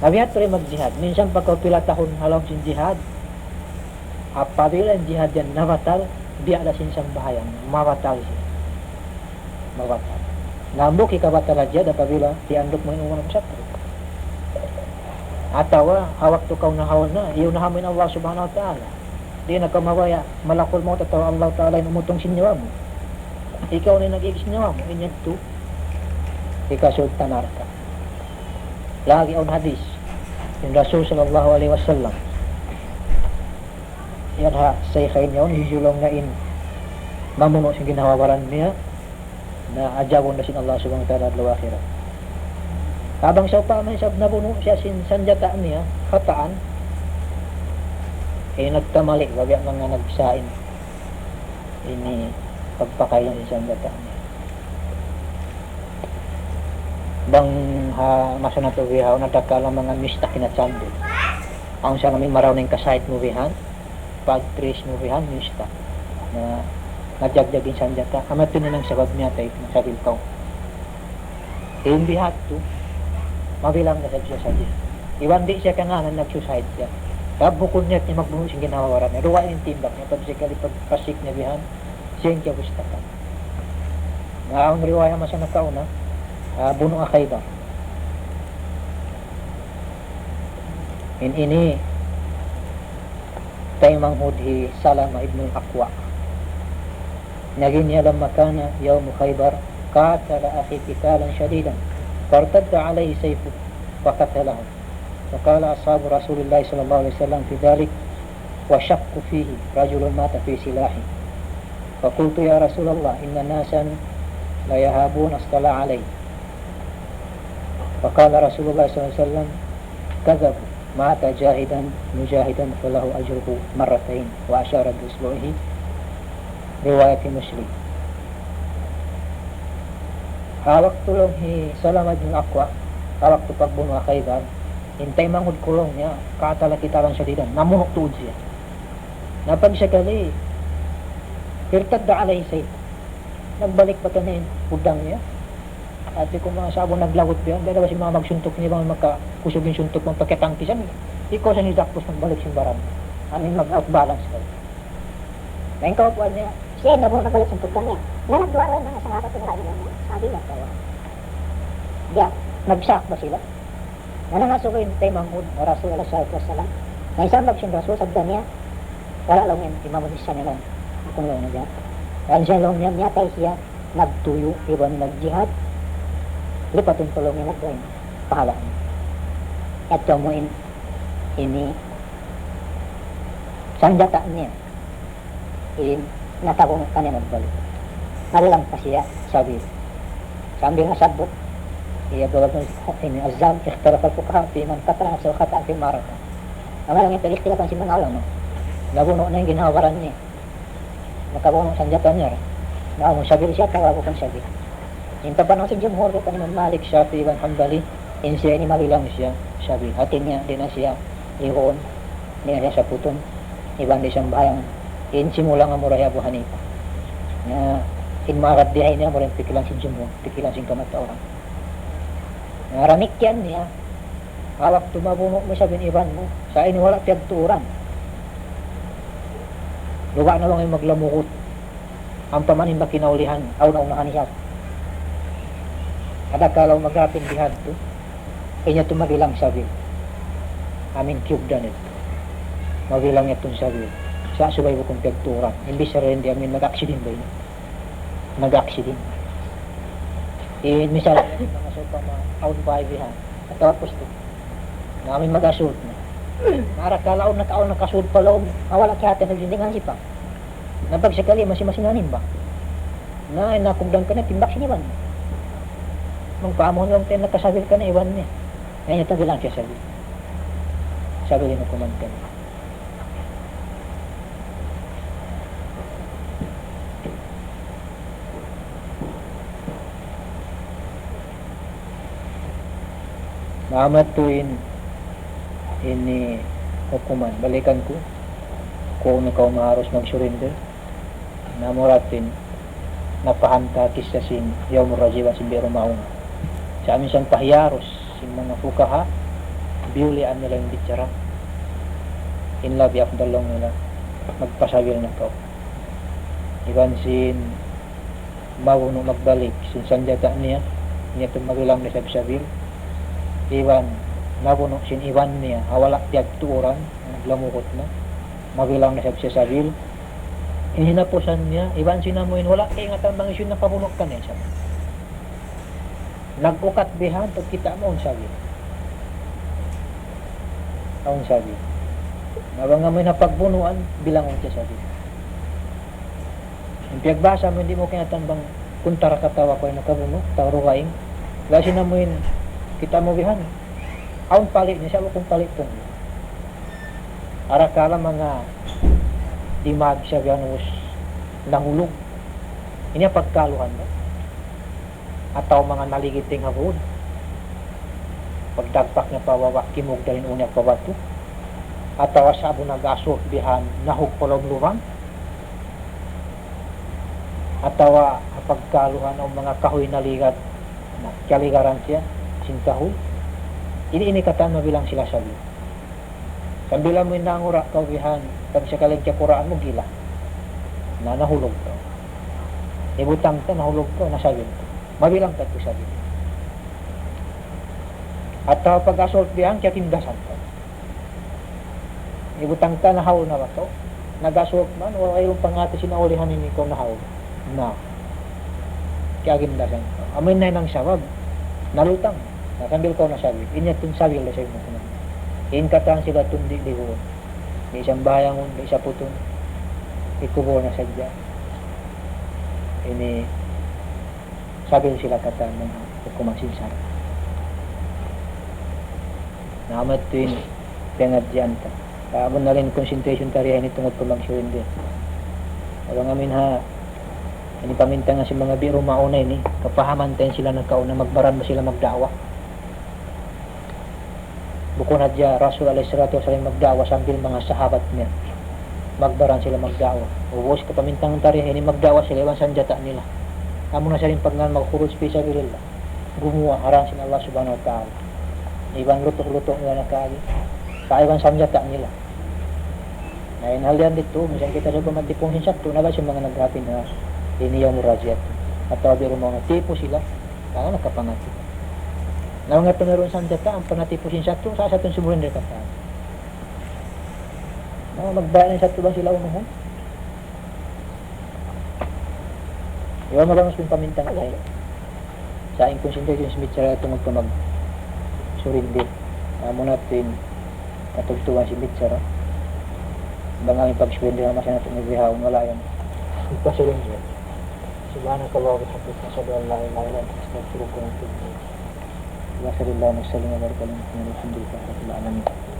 Nabihat ko rin mag-jihad. Minsan pagkapila tahon halaw sin jihad. Apabila ang jihad yan nabatal, di ada sinsang bahayang. Mabatal siya. Mabatal. Nambok ikabatal aja apabila diandok mo inuman ng satro. Atawa, hawak to kau na hawan na. Iyon na hamin Allah subhanahu wa ta'ala. Di nagkamawaya, malakol mo tatawa Allah ta'ala yung umutong sinyawa mo. Ikaw na nag-igis sinyawa mo. Inyag to. Ikasod tanar ka. Lagi on hadis. Yung Rasul sallallahu alaihi wasallam. Yan ha, say kain yun, hijulong na in mamuno siyang ginawawaran niya na ajawon na sin Allah subhanahu wa ta'ala at lawakira. Habang sa upaman siya nabuno siya sin sanjata niya, kataan, nagtamali, wabya mga nagsain. Ini pagpakain sa sanjata niya. Bang masa na ito vihaw, natakala mga mista kinatsando. Ang siya namin maraw ng kasahit mo vihan, pag-trace mo vihan, mista. Na nagyagdagin sanjata. Amat ito nilang sabab niya tayo, sabil ko. Yung bihat to, mabilang na siya sa diya. Iwan di siya kanganan nag-suicide siya. Kabukod niya at niya magbuno siyang ginawawaran niya. Ruwa yung timbak niya. Pagsikali pagpasik niya bihan, siyang siya gusta ka. Nga ang riwaya masa nakauna, buno akay ba? Ini tayo manghudhi Salama ibn al-Aqwa. Naging niya lam makana yawm Khaybar qatala akhi qitalan shadidan fartadda alayhi sayfu faqatalahu فقال أصحاب رسول الله صلى الله عليه وسلم في ذلك وشق فيه رجل مات في سلاحه فقلت يا رسول الله إن ناسا لا يهابون اصطلع عليه فقال رسول الله صلى الله عليه وسلم كذبوا مات جاهدا مجاهدا فله أجره مرتين وأشار بإصبعه رواية مسلم. Hawak tulong si Salama bin Aqwa, hawak to pagbuno Khaybar, hintay manghud kulong niya, katala kita lang siya didan, namunok tuod siya. Napagsakali, firtad da alay say, nagbalik pa tanin udang niya, at kung mga sabon naglawot biyan, dahil ba si mga magsuntok niya, mga magkakusog yung suntok mong pagkatangkisan, ikaw sa nidakpos nagbalik simbaran, amin mag-outbalance kayo. Ngayon kawapuan niya, siya na buong nagbalik suntok niya, na nagduwa rin mga sangapat na rin niya, sabi niya kayo. Diya, nagsak ba sila? Nanangaso ko yung tayo manghud, na Rasul Allah sallallahu alaihi wasallam. Ngayon sabag siyang Rasul, sabda niya, wala lang yan, imamunis siya nila, itong lang niya. Dahil siya lang niya, tayo siya, nagtuyo, iba nag-jihad, lipat yung tulong niya nagdoon, pahala niya. At tumuin, ini, sanjata niya, natakong kanya nagbalik. Malalang pa siya, sabi nga sabot, iya tulad ng ini azam, ikhtaraf al-fuqaha, fi man katara sa kata fi marata. Ang malang yung pag-ikhtilafan si mga alam, no? Nabuno na yung ginawaran niya. Nakabuno sanjata niya, na sabi siya, tawago kang sabi. Yung tapanong si Jumhur ko kanina Malik, Shafi, Ibn Hanbali, siya ini mabilang siya, sabi, hatin niya, di na siya lihoon, di na siya sa puton, ibang di siyang bayang, simula nga mura Abu Hanifa. Na, marad dihay niya, mura yung pikilang si Jumhur, pikilang si kamataoran. Naramik yan niya, hawak tumabuno mo sa biniban mo, sa ini wala piyagturan. Luwa na lang yung maglamukot, ang pamanin ba kinaulihan, auna-unahan niya. Kada kalaw magapin bihad to, kanya tumabilang sabi. Amin kyugdan ito. Mabilang itong sabi. Sa subay ko kong pagturan. Imbis sa rin di amin mag-aksidin ba yun? Nag-aksidin. Misal, mga sopa ma-out by bihad. At tapos to, na amin mag-asult na. Nara kalaw na taon nakasult pa loob. Mawala kaya natin nagsindingan si pa. Napagsakali, masimasinanin ba? Na nakugdan ka na, timbak siniban mo. Magpaamon lang tayo nakasabil ka na iwan niya. Ngayon tabi lang siya sabi. Sabi din ako man ka na. Mamatuin ini hukuman. Balikan ko. Kung ikaw maharos mag-surrender. Namuratin napahanta kisya sin Yawmur Rajiwa sin Biro Mauna. Sa amin siyang pahiyaros sin mga fukaha biulian nila yung bitsara. In love after long nila magpasabil na to. Iban sin mawuno magbalik sin sanjata niya itong magilang na sabi-sabil. Iban nabuno sin Iwan niya hawala tiyag tuuran naglamukot na magilang na sabi-sabil. Inhinapusan niya Iwan sinamuin wala kay nga tambang isyu na pabunok ka niya sabi. Nag-ukat bihan pag kita mo ang sabi. Ang sabi nawang nga may napagbunuan bilang ang sabi. Yung piyagbasa mo hindi mo kinatambang kung tarakatawa ko ay nakabuno taruwaing kasi na mo yun kita mo bihan aun palit niya siya kung palit kong arakala mga dimag siya bihan nahulog inya pagkaluhan na ataw mga naligiting hapon pagdagpak niya pawawak kimog dalin unya pabato ataw sabo nag-asot bihan nahug polong luwang atawa pagkaluhan ng mga kahoy na ligad na kaligaran siya sin kahoy ini katan mabilang sila sabi sambilan mo yung nangura kawihan pag siya kalig kuraan mo gila na nahulog ka ibutang ka nahulog ka nasabi mabilang ka ito sabi atawa pag-assault bihan kaya tindasan ka ibutang ka nahawal na ba ito nag-assault man o ayong pangati sinaulihan ni ko nahawal na kaya gindasan amin na ng sabab nalutang nasambil ko na sabi inya itong sabi la sa'yo mo in katang sila tundi liho may isang bayangon may isa puton ikubo na sadya ini sabi sila katang mga kumansinsar namat tuwin pengadyan ta kaabon na rin concentration tarihan itungod ko lang siya hindi abang amin ha ini paminta nga si mga biro maunay ni kapahaman tayo sila nagkauna magbaran mo sila magdawa bukod na dya Rasul alayhi salatu wasalam magdawa sambil mga sahabat niya magbaran sila magdawa ubos kapamintang tarihin ini magdawa sila iwan sanjata nila kamo na siya rin pag nga magkurus pisa bilila gumawa haran sin Allah subhanahu wa ta'ala ibang luto-luto nila nakali kaiwan sanjata nila na inhalyan dito minsan kita sa pamantipong hinsakto na ba siya mga naghapin na iniyaw murajiat at tabi rin mga tipo sila kaya nakapangati na nga meron sanjata ang pangatipo sin sakto sa atong sumurin rin kata na magbayan ng sakto ba sila unuhon iwan mabangas kong pamintang ay sa aking concentration smith sa itong magpamag surindi muna natin natugtuan si Bitsara bang aming pag-swende naman siya natin nagbihaw wala yan ipasurin siya subhanaka wa bihamdika asyhadu an la ilaha illa anta astaghfiruka wa atubu ilaik wa sallallahu alaihi wa sallam wa barik ala muhammadin wa alihi wa sahbihi